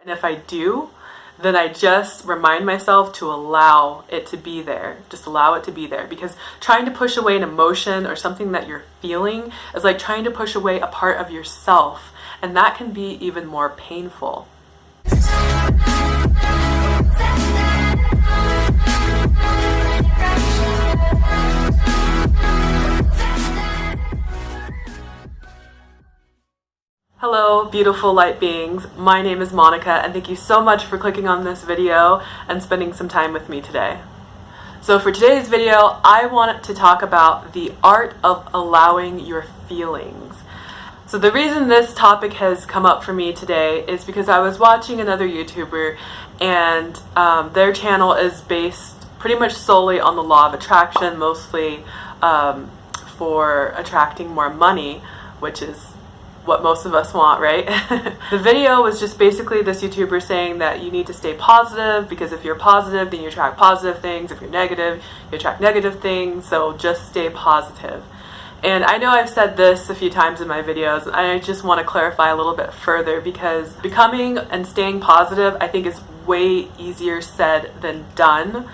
And if I do, then I just remind myself to allow it to be there. Just allow it to be there. Because trying to push away an emotion or something that you're feeling is like trying to push away a part of yourself. And that can be even more painful. Hello, beautiful light beings. My name is Monica, and thank you so much for clicking on this video and spending some time with me today. So for today's video, I want to talk about the art of allowing your feelings. So the reason this topic has come up for me today is because I was watching another YouTuber, and their channel is based pretty much solely on the law of attraction, mostly for attracting more money, which is what most of us want, right? The video was just basically this YouTuber saying that you need to stay positive, because if you're positive, then you attract positive things. If you're negative, you attract negative things. So just stay positive. And I know I've said this a few times in my videos, and I just want to clarify a little bit further, because becoming and staying positive, I think, is way easier said than done.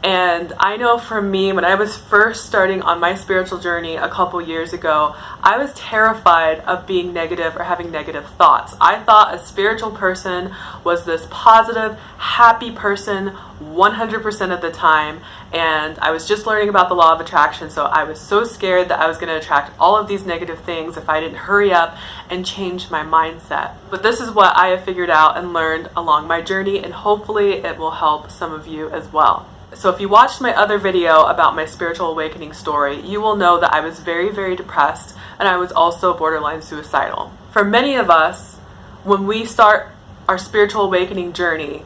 And I know for me, when I was first starting on my spiritual journey a couple years ago, I was terrified of being negative or having negative thoughts. I thought a spiritual person was this positive, happy person 100% of the time. And I was just learning about the law of attraction, so I was so scared that I was going to attract all of these negative things if I didn't hurry up and change my mindset. But this is what I have figured out and learned along my journey, and hopefully it will help some of you as well. So if you watched my other video about my spiritual awakening story, you will know that I was very, very depressed, and I was also borderline suicidal. For many of us, when we start our spiritual awakening journey,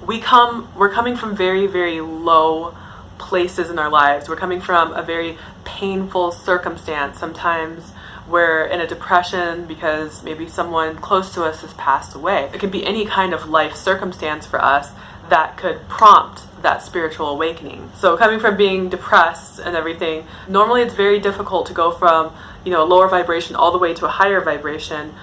we're coming from very, very low places in our lives. We're coming from a very painful circumstance. Sometimes we're in a depression because maybe someone close to us has passed away. It can be any kind of life circumstance for us that could prompt that spiritual awakening. So coming from being depressed and everything, normally it's very difficult to go from, a lower vibration all the way to a higher vibration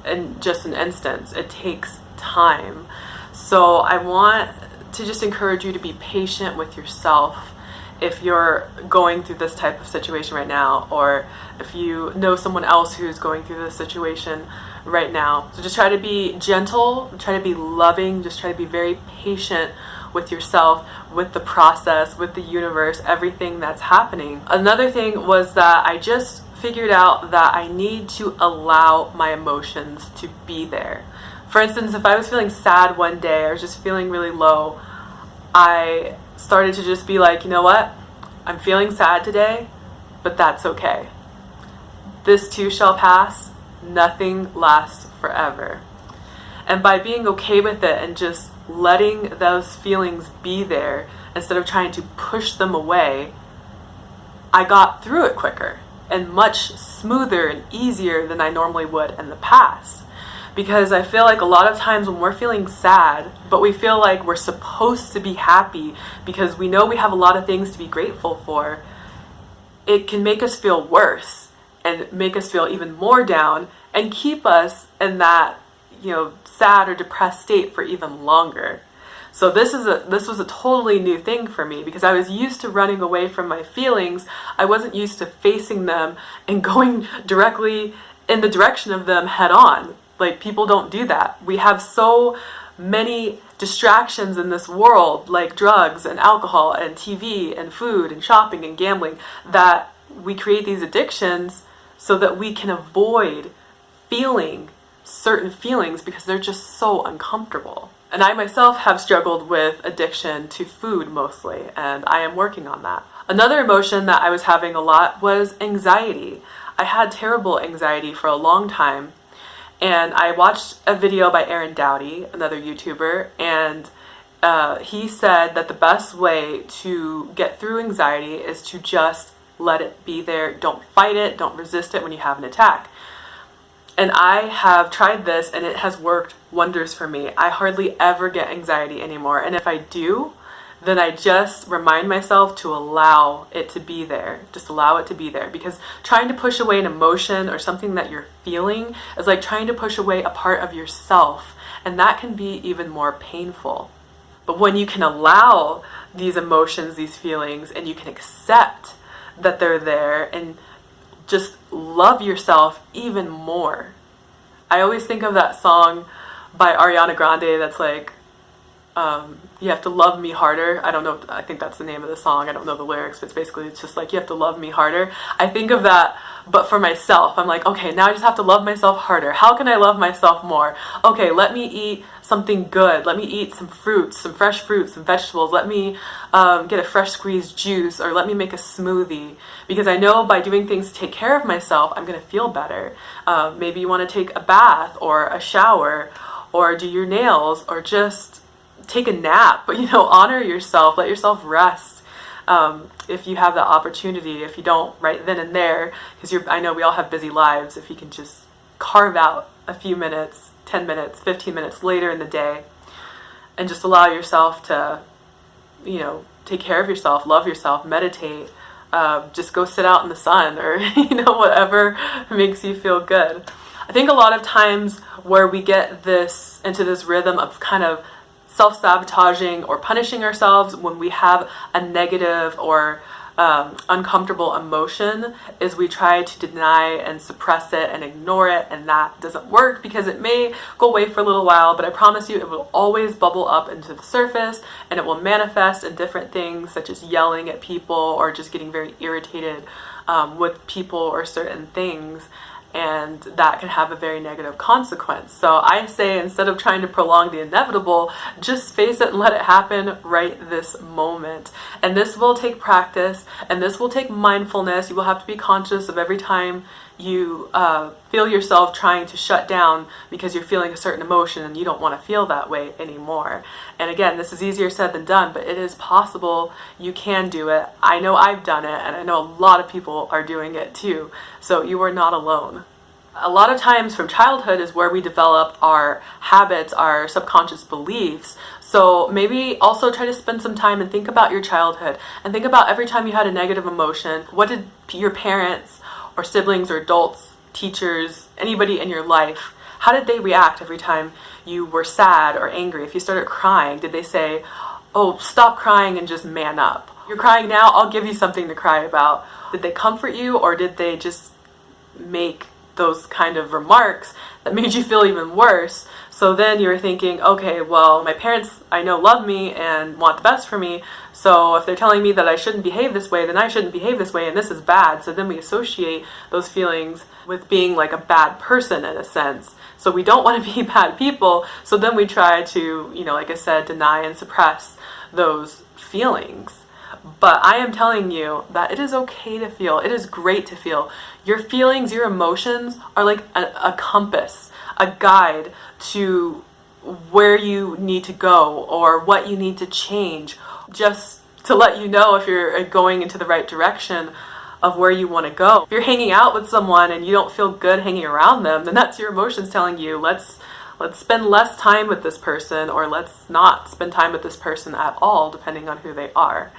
in just an instance. It takes time. So I want to just encourage you to be patient with yourself if you're going through this type of situation right now, or if you know someone else who's going through this situation right now. So just try to be gentle, try to be loving, just try to be very patient with yourself, with the process, with the universe, everything that's happening. Another thing was that I just figured out that I need to allow my emotions to be there. For instance, if I was feeling sad one day or just feeling really low, I started to just be like, you know what? I'm feeling sad today, but that's okay. This too shall pass. Nothing lasts forever. And by being okay with it and just letting those feelings be there instead of trying to push them away, I got through it quicker and much smoother and easier than I normally would in the past. Because I feel like a lot of times when we're feeling sad, but we feel like we're supposed to be happy because we know we have a lot of things to be grateful for, it can make us feel worse and make us feel even more down and keep us in that, sad or depressed state for even longer. So this was a totally new thing for me, because I was used to running away from my feelings. I wasn't used to facing them and going directly in the direction of them head on. Like, people don't do that. We have so many distractions in this world, like drugs and alcohol and TV and food and shopping and gambling, that we create these addictions so that we can avoid feeling certain feelings because they're just so uncomfortable. And I myself have struggled with addiction to food mostly, and I am working on that. Another emotion that I was having a lot was anxiety. I had terrible anxiety for a long time, and I watched a video by Aaron Doughty, another YouTuber, and he said that the best way to get through anxiety is to just let it be there. Don't fight it, don't resist it when you have an attack. And I have tried this, and it has worked wonders for me. I hardly ever get anxiety anymore. And if I do, then I just remind myself to allow it to be there. Just allow it to be there. Because trying to push away an emotion or something that you're feeling is like trying to push away a part of yourself. and that can be even more painful. But when you can allow these emotions, these feelings, and you can accept that they're there and just love yourself even more. I always think of that song by Ariana Grande that's like, you have to love me harder. I don't know, I think that's the name of the song. I don't know the lyrics, but it's just like, you have to love me harder. I think of that, but for myself. I'm like, okay, now I just have to love myself harder. How can I love myself more? Okay, let me eat something good. Let me eat some fruits, some fresh fruits, some vegetables. Let me get a fresh squeezed juice, or let me make a smoothie. Because I know by doing things to take care of myself, I'm going to feel better. Maybe you want to take a bath or a shower or do your nails or just take a nap, but honor yourself, let yourself rest. If you have that opportunity, if you don't right then and there, because I know we all have busy lives, if you can just carve out a few minutes, 10 minutes, 15 minutes later in the day, and just allow yourself to, take care of yourself, love yourself, meditate, just go sit out in the sun, or, whatever makes you feel good. I think a lot of times where we get into this rhythm of kind of self-sabotaging or punishing ourselves when we have a negative or uncomfortable emotion is we try to deny and suppress it and ignore it, and that doesn't work because it may go away for a little while, but I promise you it will always bubble up into the surface, and it will manifest in different things such as yelling at people or just getting very irritated with people or certain things. And that can have a very negative consequence. So I say, instead of trying to prolong the inevitable, just face it and let it happen right this moment. And this will take practice, and this will take mindfulness. You will have to be conscious of every time you feel yourself trying to shut down because you're feeling a certain emotion and you don't want to feel that way anymore. And again, this is easier said than done, but it is possible. You can do it. I know I've done it, and I know a lot of people are doing it too. So you are not alone. A lot of times from childhood is where we develop our habits, our subconscious beliefs. So maybe also try to spend some time and think about your childhood, and think about every time you had a negative emotion, what did your parents or siblings or adults, teachers, anybody in your life, how did they react every time you were sad or angry? If you started crying, did they say, oh, stop crying and just man up? You're crying now, I'll give you something to cry about. Did they comfort you, or did they just make those kind of remarks that made you feel even worse? So then you're thinking, okay, well, my parents, I know, love me and want the best for me, so if they're telling me that I shouldn't behave this way, then I shouldn't behave this way, and this is bad. So then we associate those feelings with being like a bad person in a sense. So we don't want to be bad people, so then we try to, like I said, deny and suppress those feelings. But I am telling you that it is okay to feel. It is great to feel. Your feelings, your emotions are like a compass, a guide to where you need to go or what you need to change, just to let you know if you're going into the right direction of where you want to go. If you're hanging out with someone and you don't feel good hanging around them, then that's your emotions telling you, let's spend less time with this person, or let's not spend time with this person at all, depending on who they are.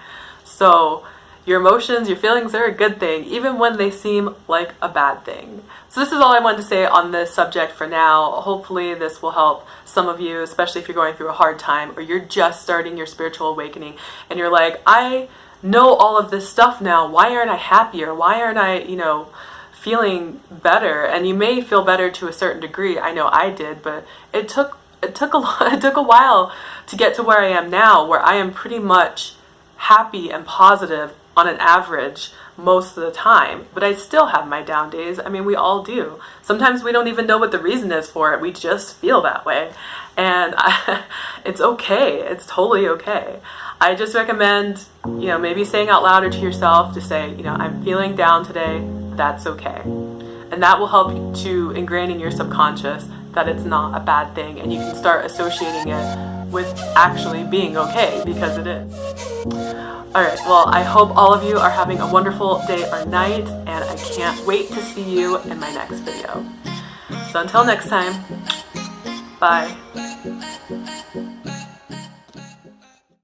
So your emotions, your feelings are a good thing, even when they seem like a bad thing. So this is all I wanted to say on this subject for now. Hopefully this will help some of you, especially if you're going through a hard time or you're just starting your spiritual awakening and you're like, I know all of this stuff now. Why aren't I happier? Why aren't I, feeling better? And you may feel better to a certain degree. I know I did, but it took a while to get to where I am now, where I am pretty much happy and positive on an average most of the time. But I still have my down days. I mean, we all do. Sometimes we don't even know what the reason is for it. We just feel that way. And it's okay. It's totally okay. I just recommend, maybe saying out louder to yourself to say, I'm feeling down today. That's okay. And that will help you to ingrain in your subconscious that it's not a bad thing, and you can start associating it with actually being okay, because it is. Alright, well, I hope all of you are having a wonderful day or night, and I can't wait to see you in my next video. So until next time, bye.